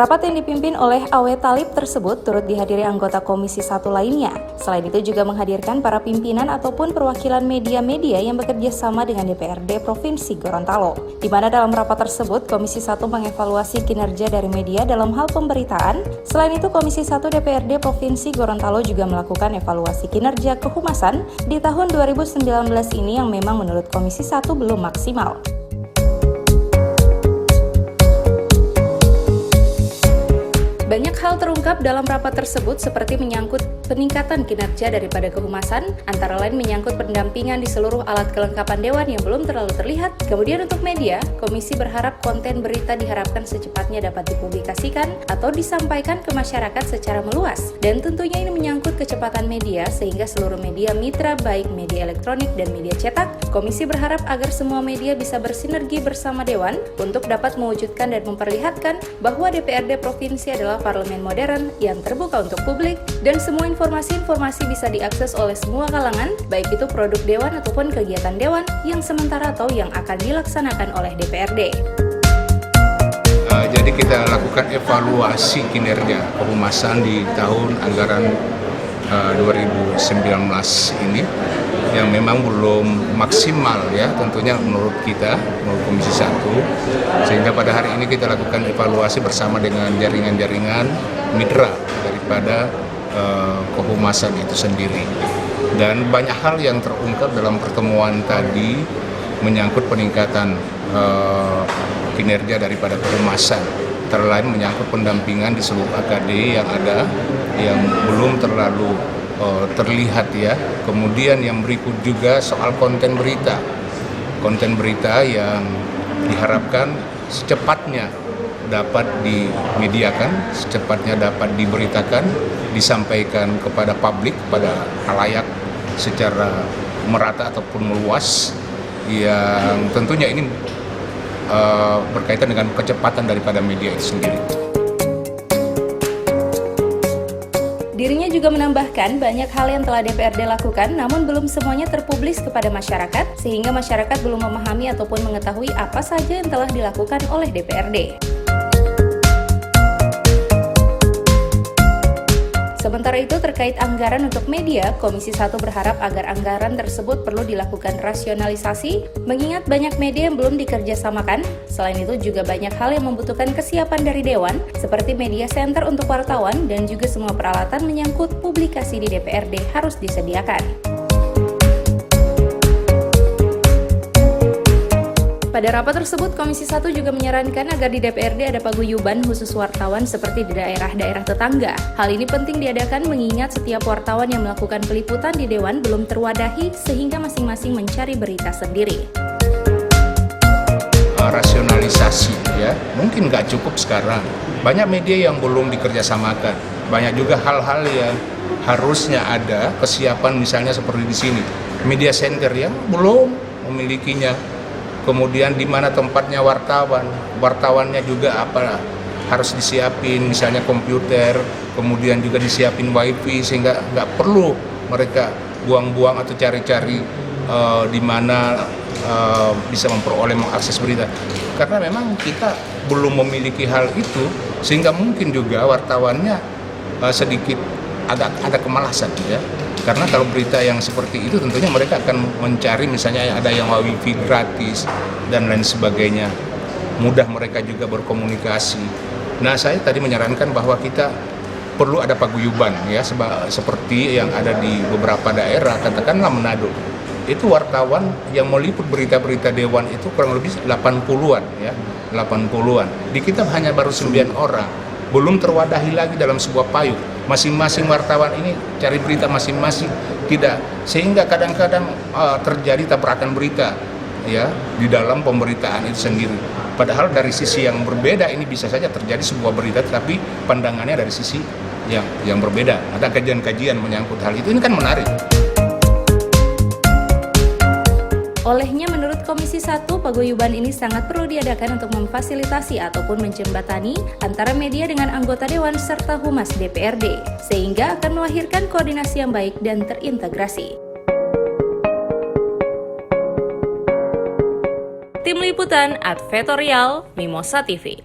Rapat yang dipimpin oleh Awe Talib tersebut turut dihadiri anggota Komisi 1 lainnya. Selain itu juga menghadirkan para pimpinan ataupun perwakilan media-media yang bekerja sama dengan DPRD Provinsi Gorontalo. Di mana dalam rapat tersebut, Komisi 1 mengevaluasi kinerja dari media dalam hal pemberitaan. Selain itu, Komisi 1 DPRD Provinsi Gorontalo juga melakukan evaluasi kinerja kehumasan di tahun 2019 ini yang memang menurut Komisi 1 belum maksimal. Banyak hal terungkap dalam rapat tersebut seperti menyangkut peningkatan kinerja daripada kehumasan, antara lain menyangkut pendampingan di seluruh alat kelengkapan Dewan yang belum terlalu terlihat. Kemudian untuk media, Komisi berharap konten berita diharapkan secepatnya dapat dipublikasikan atau disampaikan ke masyarakat secara meluas. Dan tentunya ini menyangkut kecepatan media sehingga seluruh media mitra baik media elektronik dan media cetak. Komisi berharap agar semua media bisa bersinergi bersama Dewan untuk dapat mewujudkan dan memperlihatkan bahwa DPRD Provinsi adalah parlemen modern yang terbuka untuk publik dan semua informasi-informasi bisa diakses oleh semua kalangan, baik itu produk Dewan ataupun kegiatan Dewan yang sementara atau yang akan dilaksanakan oleh DPRD. Jadi kita lakukan evaluasi kinerja kehumasan di tahun anggaran 2019 ini yang memang belum maksimal ya tentunya menurut kita, menurut Komisi 1, sehingga pada hari ini kita lakukan evaluasi bersama dengan jaringan-jaringan mitra daripada kehumasan itu sendiri. Dan banyak hal yang terungkap dalam pertemuan tadi menyangkut peningkatan kinerja daripada kehumasan, antara lain menyangkut pendampingan di seluruh AKD yang ada yang belum terlalu terlihat ya. Kemudian yang berikut juga soal konten berita yang diharapkan secepatnya dapat dimediakan, secepatnya dapat diberitakan, disampaikan kepada publik, pada khalayak secara merata ataupun meluas, yang tentunya ini berkaitan dengan kecepatan daripada media itu sendiri. Dirinya juga menambahkan banyak hal yang telah DPRD lakukan namun belum semuanya terpublis kepada masyarakat sehingga masyarakat belum memahami ataupun mengetahui apa saja yang telah dilakukan oleh DPRD. Sementara itu terkait anggaran untuk media, Komisi 1 berharap agar anggaran tersebut perlu dilakukan rasionalisasi, mengingat banyak media yang belum dikerjasamakan. Selain itu juga banyak hal yang membutuhkan kesiapan dari Dewan, seperti media center untuk wartawan dan juga semua peralatan menyangkut publikasi di DPRD harus disediakan. Pada rapat tersebut, Komisi 1 juga menyarankan agar di DPRD ada paguyuban khusus wartawan seperti di daerah-daerah tetangga. Hal ini penting diadakan mengingat setiap wartawan yang melakukan peliputan di Dewan belum terwadahi sehingga masing-masing mencari berita sendiri. Rasionalisasi ya, mungkin nggak cukup sekarang. Banyak media yang belum dikerjasamakan. Banyak juga hal-hal yang harusnya ada kesiapan misalnya seperti di sini. Media center yang belum memilikinya. Kemudian di mana tempatnya wartawannya juga apa harus disiapin, misalnya komputer, kemudian juga disiapin wifi sehingga nggak perlu mereka buang-buang atau cari-cari di mana bisa memperoleh mengakses berita. Karena memang kita belum memiliki hal itu sehingga mungkin juga wartawannya sedikit agak ada kemalasan ya. Karena kalau berita yang seperti itu tentunya mereka akan mencari misalnya ada yang wifi gratis dan lain sebagainya. Mudah mereka juga berkomunikasi. Nah, saya tadi menyarankan bahwa kita perlu ada paguyuban ya seperti yang ada di beberapa daerah, katakanlah Manado. Itu wartawan yang meliput berita-berita Dewan itu kurang lebih 80-an ya, 80-an. Di kita hanya baru 9 orang. Belum terwadahi lagi dalam sebuah payung. Masing-masing wartawan ini cari berita masing-masing, tidak, sehingga kadang-kadang terjadi tabrakan berita ya di dalam pemberitaan itu sendiri. Padahal dari sisi yang berbeda ini bisa saja terjadi sebuah berita, tapi pandangannya dari sisi yang berbeda. Ada kajian-kajian menyangkut hal itu, ini kan menarik. Olehnya menurut Komisi 1, paguyuban ini sangat perlu diadakan untuk memfasilitasi ataupun menjembatani antara media dengan anggota Dewan serta Humas DPRD, sehingga akan melahirkan koordinasi yang baik dan terintegrasi. Tim Liputan Advertorial Mimosa TV.